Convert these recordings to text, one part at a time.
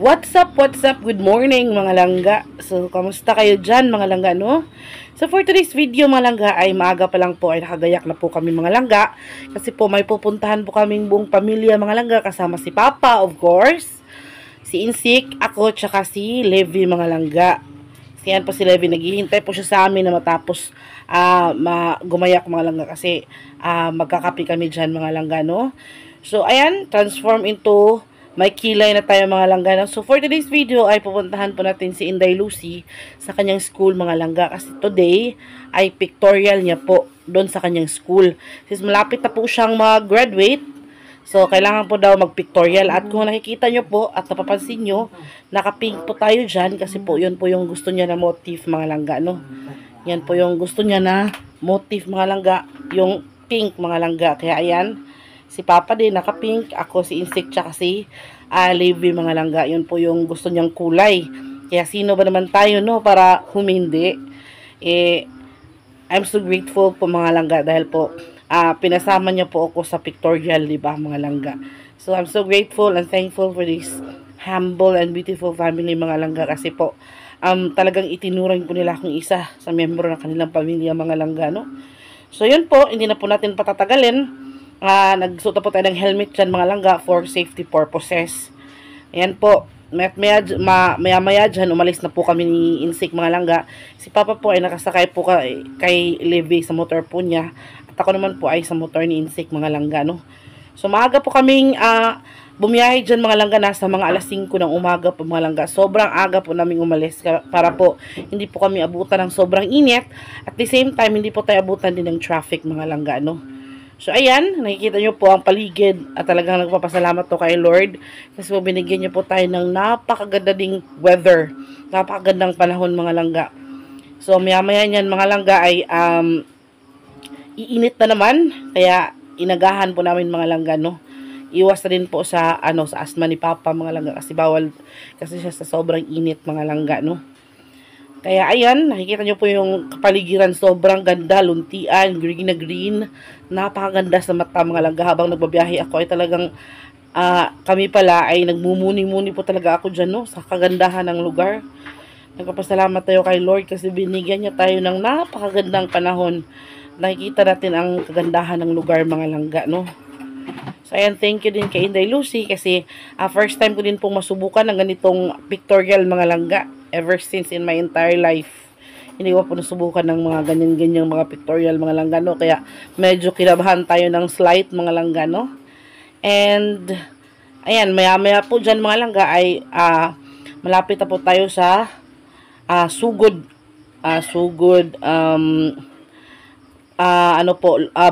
What's up? Good morning mga langga. So, kamusta kayo dyan mga langga, no? So, for today's video mga langga ay maaga pa lang po ay nakagayak na po kami mga langga. Kasi po may pupuntahan po kaming buong pamilya mga langga kasama si Papa, of course. Si Insik, ako, tsaka si Levi mga langga. Kasi yan po si Levi, naghihintay po siya sa amin na matapos gumayak mga langga kasi magkakapi kami dyan mga langga, no? So, ayan, transform into may kilay na tayo mga langga. No? So, for today's video ay pupuntahan po natin si Inday Lucy sa kanyang school mga langga. Kasi today ay pictorial niya po doon sa kanyang school. Since malapit na po siyang mag-graduate, so kailangan po daw mag-pictorial. At kung nakikita nyo po at napapansin nyo, naka-pink po tayo dyan kasi po yun po yung gusto niya na motif mga langga. No? Yan po yung gusto niya na motif mga langga, yung pink mga langga. Kaya ayan, si Papa din naka-pink, ako si Insik, tsaka si Levi mga langga. Yun po yung gusto niyang kulay. Kaya sino ba naman tayo, no, para humindi? I'm so grateful po mga langga dahil po pinasama niya po ako sa pictorial, di ba mga langga? So I'm so grateful and thankful for this humble and beautiful family mga langga kasi po talagang itinuring po nila akong isa sa membro ng kanilang pamilya mga langga, no? So yun po, hindi na po natin patatagalin. Nagsuot po tayo ng helmet dyan mga langga for safety purposes. Ayan po, maya dyan, umalis na po kami ni Insik mga langga. Si Papa po ay nakasakay po kay Levi sa motor po niya. At ako naman po ay sa motor ni Insik mga langga, no? So maaga po kaming bumiyahe dyan mga langga, nasa mga alas 5 ng umaga po mga langga. Sobrang aga po namin umalis para po hindi po kami abutan ng sobrang init. At the same time, hindi po tayo abutan din ng traffic mga langga, no? So, ayan, nakikita nyo po ang paligid at talagang nagpapasalamat to kay Lord kasi po binigyan nyo po tayo ng napakaganda ding weather, napakagandang panahon mga langga. So, maya-maya nyan mga langga ay iinit na naman, kaya inagahan po namin mga langga, no? Iwas na din po sa asthma ni Papa mga langga kasi bawal kasi siya sa sobrang init mga langga, no? Kaya ayan, nakikita nyo po yung kapaligiran, sobrang ganda, luntian, green na green, napakaganda sa mata mga langga. Habang nagbabiyahe ako ay talagang kami pala ay nagmumuni-muni po talaga ako dyan, no, sa kagandahan ng lugar. Nagpapasalamat tayo kay Lord kasi binigyan niya tayo ng napakagandang panahon. Nakikita natin ang kagandahan ng lugar mga langga, no. So ayan, thank you din kay Inday Lucy kasi first time ko din pong masubukan ng ganitong pictorial mga langga. Ever since in my entire life, hindi ko po nasubukan ng mga ganyan-ganyang mga pictorial mga langga, no? Kaya medyo kinabahan tayo ng slight mga langga, no? And ayan, maya-maya po dyan mga langga ay malapit na po tayo sa Sugod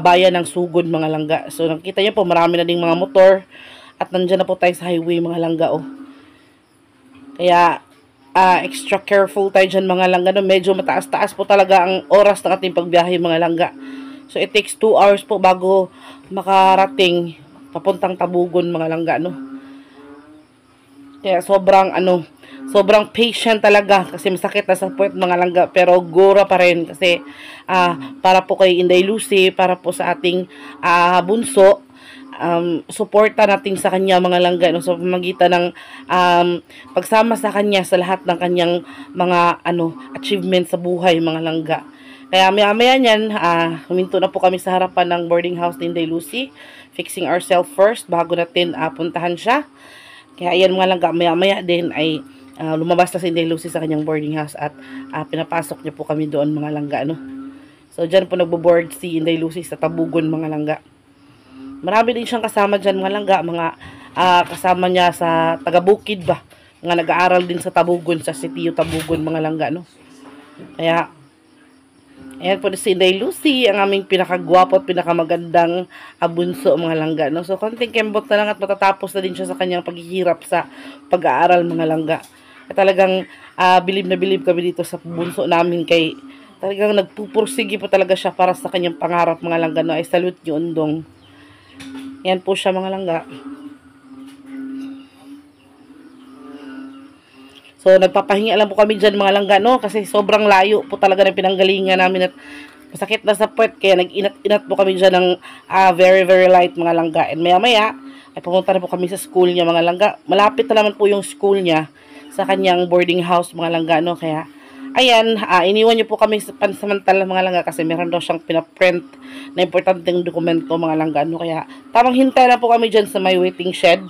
bayan ng Sugod mga langga. So nakita niyo po marami na ding mga motor at nandiyan na po tayo sa highway mga langga, oh. Kaya extra careful tayo dyan mga langga, no? Medyo mataas-taas po talaga ang oras ng ating pagbiyahe mga langga. So it takes 2 hours po bago makarating papuntang Tabugon mga langga, no? Kaya sobrang patient talaga kasi masakit na sa puwet mga langga, pero gura pa rin kasi para po kay Inday Lucy, para po sa ating bunso, suporta natin sa kanya mga langga, no, sa pamagitan ng pagsama sa kanya sa lahat ng kanyang mga achievement sa buhay mga langga. Kaya maya niyan, huminto na po kami sa harapan ng boarding house ni Inday Lucy, fixing ourselves first bago natin puntahan siya. Kaya ayan mga langga, maya din ay lumabas na si Inday Lucy sa kanyang boarding house at pinapasok niya po kami doon mga langga, no. So dyan po nagbo-board si Inday Lucy sa Tabugon mga langga. Marami din siyang kasama dyan mga langga, mga kasama niya sa taga-Bukid ba, mga nag-aaral din sa Tabugon, sa Sitio Tabugon mga langga, no. Kaya ayan po si Inday Lucy, ang aming pinakagwapo at pinakamagandang bunso mga langga, no. So konting kembot na lang at matatapos na din siya sa kanyang paghihirap sa pag-aaral mga langga. At talagang bilib na bilib kami dito sa bunso namin kay talagang nagpupursige po talaga siya para sa kanyang pangarap mga langga, no. I salute you, Undong. Yan po siya mga langga. So nagpapahinga lang po kami dyan mga langga, no, kasi sobrang layo po talaga ng pinanggalingan namin at masakit na sa puwet, kaya nag-inat-inat po kami dyan ng very very light mga langga. And maya ay pumunta na po kami sa school niya mga langga. Malapit na naman po yung school niya sa kanyang boarding house mga langga, no? Kaya, ayan, iniwan niyo po kami sa pansamantala mga langga kasi meron daw siyang pinaprint na importanteng dokumento mga langga, no? Kaya, tamang hintay na po kami dyan sa may waiting shed.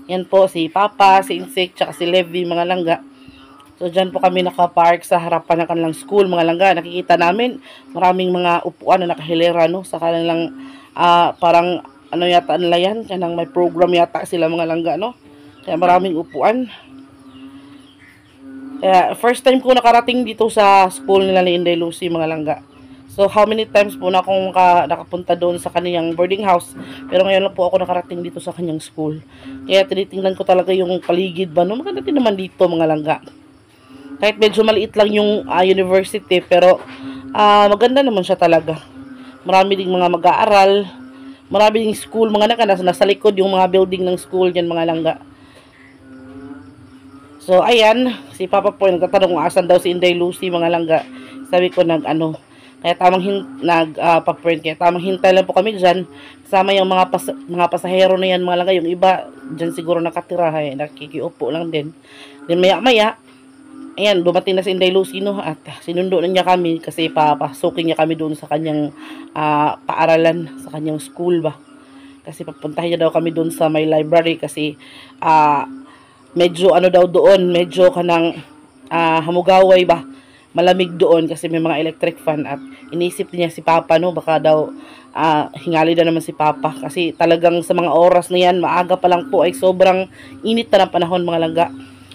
Yan po, si Papa, si Insik, tsaka si Levi mga langga. So, dyan po kami nakapark sa harapan ng kanilang school mga langga. Nakikita namin, maraming mga upuan na nakahilera, no? Sa kanilang, parang, ano yata nila yan? Kanang may program yata sila mga langga, no? Kaya maraming upuan. Kaya, first time ko nakarating dito sa school nila ni Inday Lucy, mga langga. So, how many times po na akong nakapunta doon sa kanyang boarding house. Pero ngayon lang po ako nakarating dito sa kanyang school. Kaya, tinitingnan ko talaga yung paligid ba. No? Maganda din naman dito, mga langga. Kahit medyo maliit lang yung university, pero maganda naman siya talaga. Marami ding mga mag-aaral. Marami ding school, mga nasa likod yung mga building ng school dyan, mga langga. So, ayan, si Papa po nagtatanong kung asan daw si Inday Lucy, mga langga. Sabi ko, kaya tamang paprint, kaya tamang hintay lang po kami dyan. Kasama yung mga pasahero na yan, mga langga. Yung iba, dyan siguro nakatira, nakikiupo lang din. Then, maya-maya, ayan, dumating na si Inday Lucy, no? At sinundo na niya kami kasi papasukin niya kami doon sa kanyang paaralan, sa kanyang school ba. Kasi papuntahin niya daw kami doon sa may library kasi, medyo ano daw doon, medyo kanang hamugaway ba, malamig doon kasi may mga electric fan at inisip niya si Papa, no, baka daw hingali na naman si Papa kasi talagang sa mga oras na yan, maaga pa lang po ay sobrang init na ng panahon mga langga.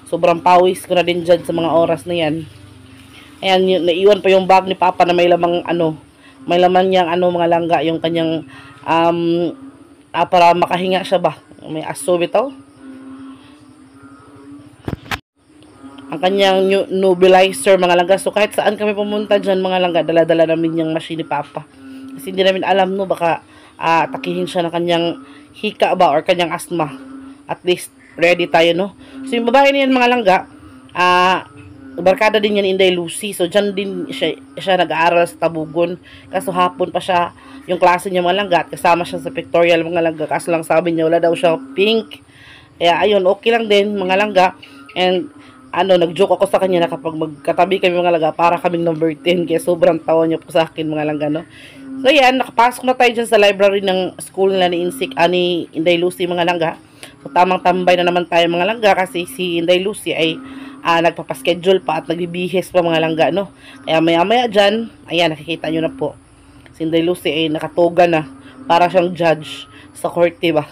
Sobrang pawis ko na din dyan sa mga oras na yan. Ayan, naiwan pa yung bag ni Papa na may lamang may laman niyang mga langga, yung kanyang para makahinga siya ba, may aso bitaw. Ang kanyang nebulizer mga langga. So kahit saan kami pumunta dyan mga langga, dala-dala namin yung machine ni Papa. Kasi hindi namin alam, no, baka takihin siya ng kanyang hika ba or kanyang asthma. At least ready tayo, no. So yung babae niyan mga langga, barkada din yan Inday Lucy. So dyan din siya nag-aaral sa Tabugon. Kaso hapon pa siya yung klase niya mga langga at kasama siya sa pictorial mga langga. Kaso lang sabi niya wala daw siya pink. Kaya ayun, okay lang din mga langga. And nag-joke ako sa kanya na kapag magkatabi kami mga langga, para kaming number 10. Kaya sobrang tawa niya po sa akin mga langga, no. So yan, nakapasok na tayo dyan sa library ng school nila ni ni Inday Lucy mga langga. So tamang tambay na naman tayo mga langga kasi si Inday Lucy ay nagpapaschedule pa at nagbibihis pa mga langga, no. Kaya maya-maya dyan, ayan, nakikita nyo na po. Si Inday Lucy ay nakatoga na. Para siyang judge sa korte ba.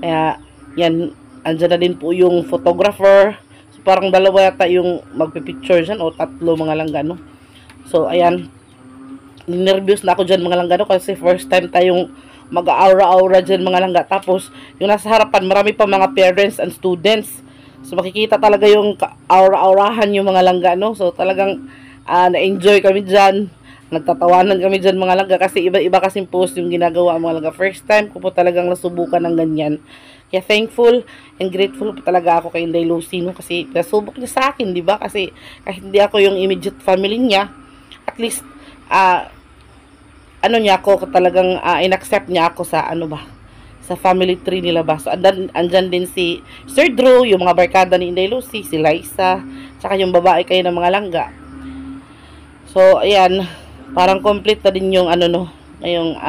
Kaya, yan, andyan na din po yung photographer. So, parang dalawa yata yung magpipicture dyan o tatlo mga langga, no. So, ayan, nervous na ako dyan mga langga, no, kasi first time tayong mag-aura-aura dyan mga langga. Tapos, yung nasa harapan, marami pa mga parents and students. So, makikita talaga yung aura-aurahan yung mga langga, no. So, talagang na-enjoy kami dyan. Nagtatawanan kami dyan mga langga kasi iba-iba kasing post yung ginagawa mga langga. First time ko po talagang nasubukan ng ganyan. Kaya thankful and grateful po talaga ako kay Inday Lucy, no, kasi nasubok niya sa akin, di ba? Kasi kahit hindi ako yung immediate family niya, at least niya ako talagang in-accept niya ako sa sa family tree nila ba. So andyan din si Sir Drew, yung mga barkada ni Inday Lucy, si Liza, tsaka yung babae kayo ng mga langga. So ayan, parang complete na din yung ngayong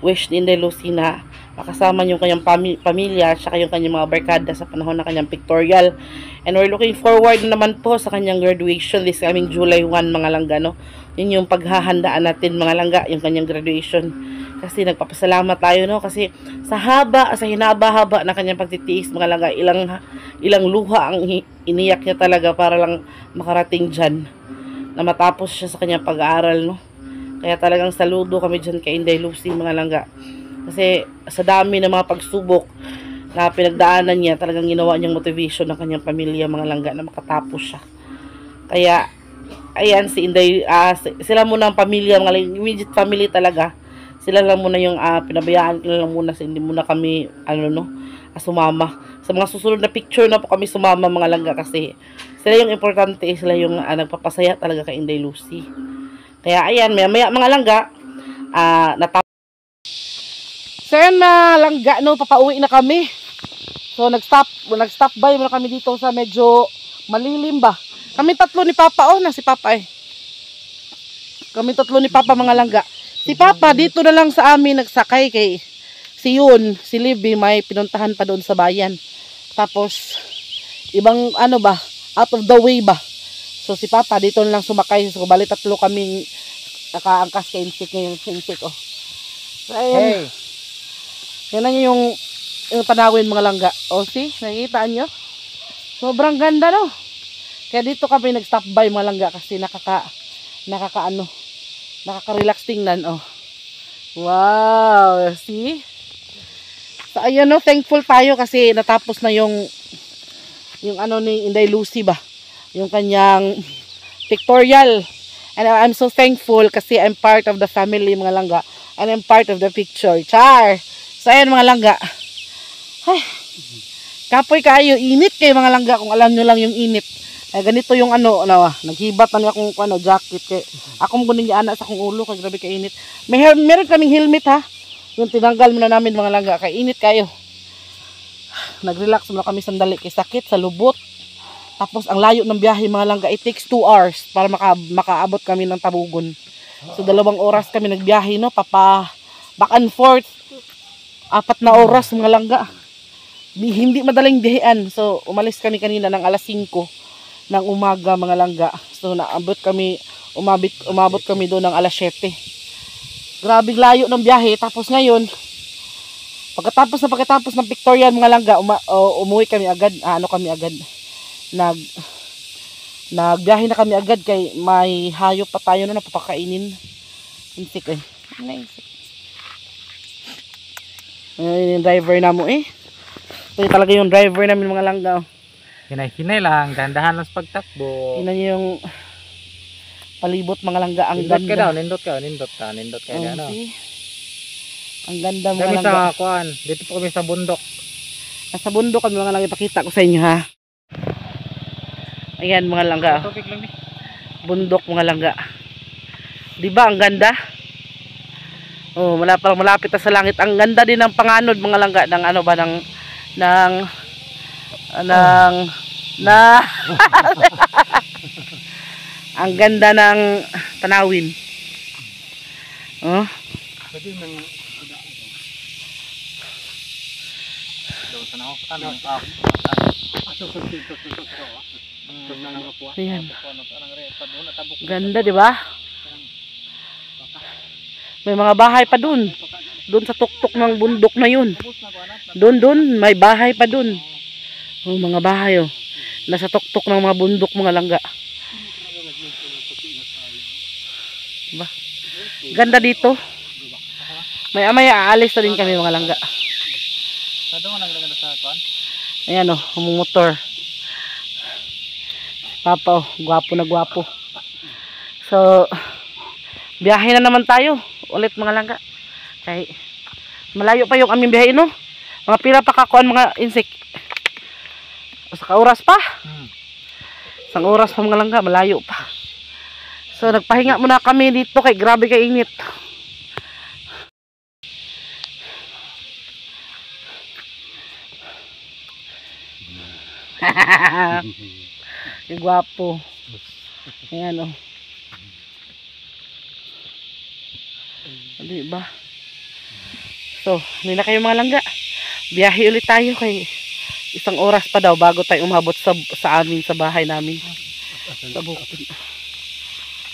wish ni Inday Lucy na makasama yung kanyang pamilya at saka yung kanyang mga barkada sa panahon ng kanyang pictorial. And we're looking forward naman po sa kanyang graduation this coming July 1 mga langga, no. Yun yung paghahandaan natin mga langga, yung kanyang graduation. Kasi nagpapasalamat tayo, no, kasi sa hinaba-haba na kanyang pagtitiis mga langga, ilang luha ang iniyak niya talaga para lang makarating dyan na matapos siya sa kanyang pag-aaral, no. Kaya talagang saludo kami dyan kay Inday Lucy mga langga. Kasi sa dami ng mga pagsubok na pinagdaanan niya, talagang ginawa niyang motivation ng kanyang pamilya mga langga na makatapos siya. Kaya, ayan, si Inday, sila muna ang pamilya, mga immediate family talaga. Sila lang muna yung pinabayaan ko lang muna, hindi muna kami, sumama. Sa mga susunod na picture na po kami sumama mga langga kasi sila yung importante, sila yung nagpapasaya talaga kay Inday Lucy. Kaya, ayan, maya mga langga, So yan na langga, no, papauwi na kami. So nag-stop by muna kami dito sa medyo malilim ba. Kami tatlo ni Papa, oh, na si Papa eh. Kami tatlo ni Papa mga langga. Si Papa dito na lang sa amin nagsakay kay si Yun, si Libby may pinuntahan pa doon sa bayan. Tapos ibang ano ba, out of the way ba. So si Papa dito na lang sumakay. So bali tatlo kaming nakaangkas kay Insik ngayon, si Insik, oh. So ayun. Hey. Yan na yung panawin mga langga. O see, nakikita nyo? Sobrang ganda, no? Kaya dito kami nag-stop by mga langga kasi nakaka-relax tingnan, oh. Wow, see? So ayun, no, thankful tayo kasi natapos na yung ano ni Inday Lucy ba? Yung kanyang pictorial. And I'm so thankful kasi I'm part of the family mga langga. And I'm part of the picture. Char! So ayan mga langga. Ay, kapoy kayo, init kayo mga langga kung alam nyo lang yung init. Ay, ganito yung naghibat na akong jacket. Kay, akong gunin niya anak sa akong ulo, kaya grabe kainit. Meron kaming helmet ha. Yung tinanggal muna namin mga langga, kay init kayo. Nag-relax muna kami sandali kay sakit sa lubot. Tapos ang layo ng biyahe mga langga, it takes 2 hours para makaabot kami ng Tabugon. So 2 oras kami nagbiyahe, no, back and forth. 4 na oras mga langga. Hindi madaling bihean. So umalis kami kanina ng alas 5 ng umaga mga langga. So umabot kami doon ng alas 7. Grabe layo ng biyahe. Tapos ngayon pagkatapos ng pictorial mga langga, umuwi kami agad. Nagbiyahe na kami agad kay may hayop pa tayo na napapakainin. Insik eh. Yung driver na mo eh. Ito talaga yung driver namin mga langga. Hinay-hinay lang, dahan-dahan lang sa pagtakbo. Yun yung palibot mga langga. Ang ganda. Nindot ka. Ano? Ang ganda mga langga. Sa kuan. Dito po kami sa bundok. Nasa bundok kami mga langga. Ipakita ko sa inyo ha. Ayan mga langga. Bundok mga langga. Diba ang ganda? Oh, malapit na sa langit. Ang ganda din ng panganod mga langga ng ano ba ang ganda ng tanawin. Oh. Ayan. Ganda, di ba? May mga bahay pa dun. Doon sa tuktok ng bundok na yun. Doon, may bahay pa dun. Oh, mga bahay, oh. Nasa tuktok ng mga bundok, mga langga. Diba? Ganda dito. Maya aalis na din kami, mga langga. Ayan, oh, motor. Papa, oh, gwapo na gwapo. So, biyahe na naman tayo. Ulit mga langga. Kay malayo pa yung aming biyahe, no? Mga pila pa kakuan mga insik. Sa oras pa. Isang oras pa mga langga, malayo pa. So nagpahinga muna kami dito kay grabe kay init. Yung gwapo. Ayan, oh. Diba? So, hindi na kayo mga langga. Biyahe ulit tayo kay 1 oras pa daw bago tayo umabot sa amin, sa bahay namin. Sa bukid.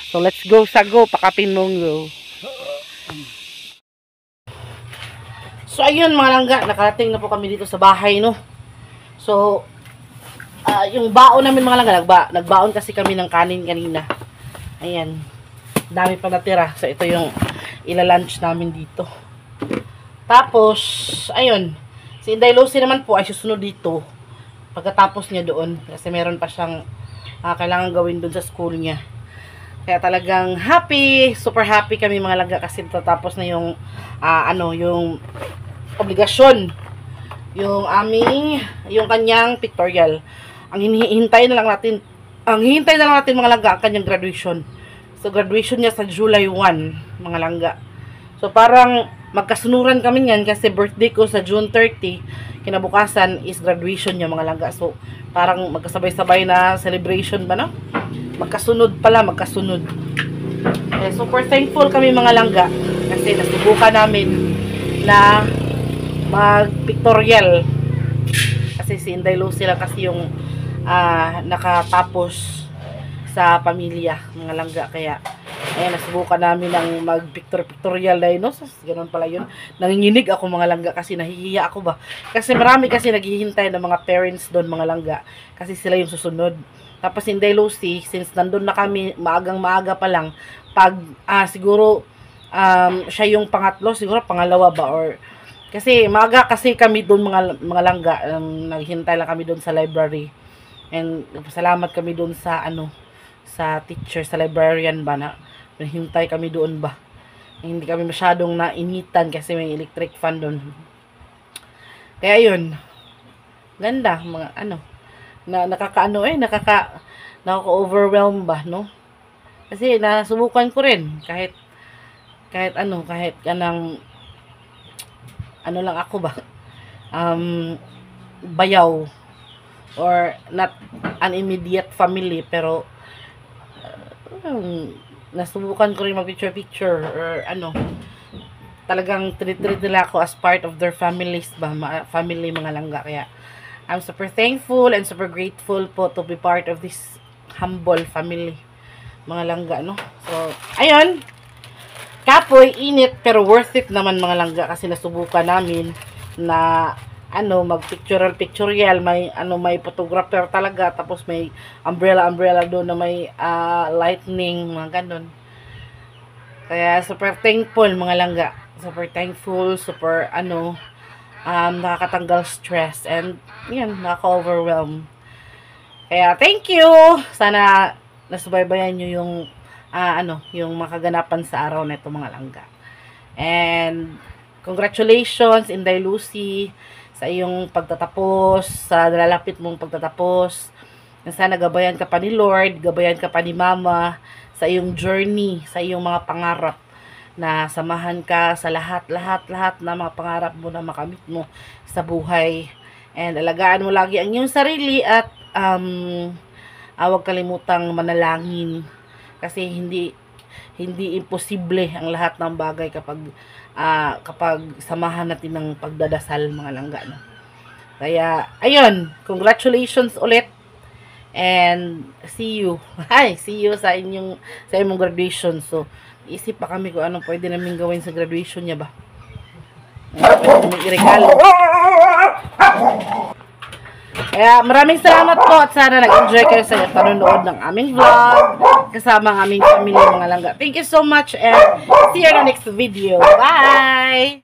So, let's go sa pakapin mong go. So, ayun mga langga, nakarating na po kami dito sa bahay, no? So, yung baon namin mga langga, nagbaon kasi kami ng kanin kanina. Ayan. Dami pa natira. So, ito yung ila-lunch namin dito. Tapos, ayun. Si Inday Lucy naman po ay susunod dito. Pagkatapos niya doon. Kasi meron pa siyang kailangan gawin doon sa school niya. Kaya talagang happy. Super happy kami mga langga. Kasi tatapos na yung, yung obligasyon. Yung kanyang pictorial. Ang hinihintay na lang natin mga langga, ang kanyang graduation. So, graduation niya sa July 1, mga langga. So, So, parang magkasunuran kami yan kasi birthday ko sa June 30. Kinabukasan is graduation yung mga langga. So, parang magkasabay-sabay na celebration ba, no? Magkasunod pala, magkasunod. Eh, super thankful kami mga langga kasi nasubukan namin na mag-pictorial. Kasi si Inday Lucy lang kasi yung nakatapos sa pamilya, mga langga. Kaya, ayan, nasubukan namin ng mag-pictorial diagnosis. Ganun pala yun. Nanginginig ako mga langga kasi nahihiya ako ba. Kasi marami kasi naghihintay ng mga parents doon mga langga. Kasi sila yung susunod. Tapos si Inday Lucy, since nandun na kami, maagang-maaga pa lang, pag siguro siya yung pangatlo, siguro pangalawa ba, or kasi maaga kasi kami doon mga langga, naghintay lang kami doon sa library. And salamat kami doon sa sa teacher, sa librarian ba na hintay kami doon ba. Hindi kami masyadong nainitan kasi may electric fan doon. Kaya yun. Ganda mga nakaka-overwhelm ba, no? Kasi nasubukan ko rin kahit kanang lang ako ba, bayaw or not an immediate family, pero nasubukan ko rin mag-picture or talagang treat nila ako as part of their families ba, family mga langga. Kaya I'm super thankful and super grateful po to be part of this humble family mga langga, no? So, ayun, kapoy, init, pero worth it naman mga langga kasi nasubukan namin na mag-pictorial, may photographer talaga, tapos may umbrella doon na may lightning, mga ganun. Kaya super thankful mga langga. Super thankful, super nakakatanggal stress, and yan, nakaka-overwhelm. Kaya thank you. Sana nasubaybayan nyo yung yung makaganapan sa araw na ito mga langga. And congratulations Inday Lucy sa iyong pagtatapos, sa nalalapit mong pagtatapos. Sana gabayan ka pa ni Lord, gabayan ka pa ni Mama sa iyong journey, sa iyong mga pangarap, na samahan ka sa lahat na mga pangarap mo na makamit mo sa buhay. And alagaan mo lagi ang iyong sarili at huwag kalimutang manalangin kasi hindi imposible ang lahat ng bagay kapag samahan natin ng pagdadasal mga langga, no? Kaya ayun, congratulations ulit and see you sa imong graduation. So isip pa kami kung anong pwede namin gawin sa graduation niya ba. May regalo. Kaya maraming salamat po at sana nag-enjoy kayo sa panonood ng aming vlog kasama ang aming family mga langga. Thank you so much and see you in the next video. Bye!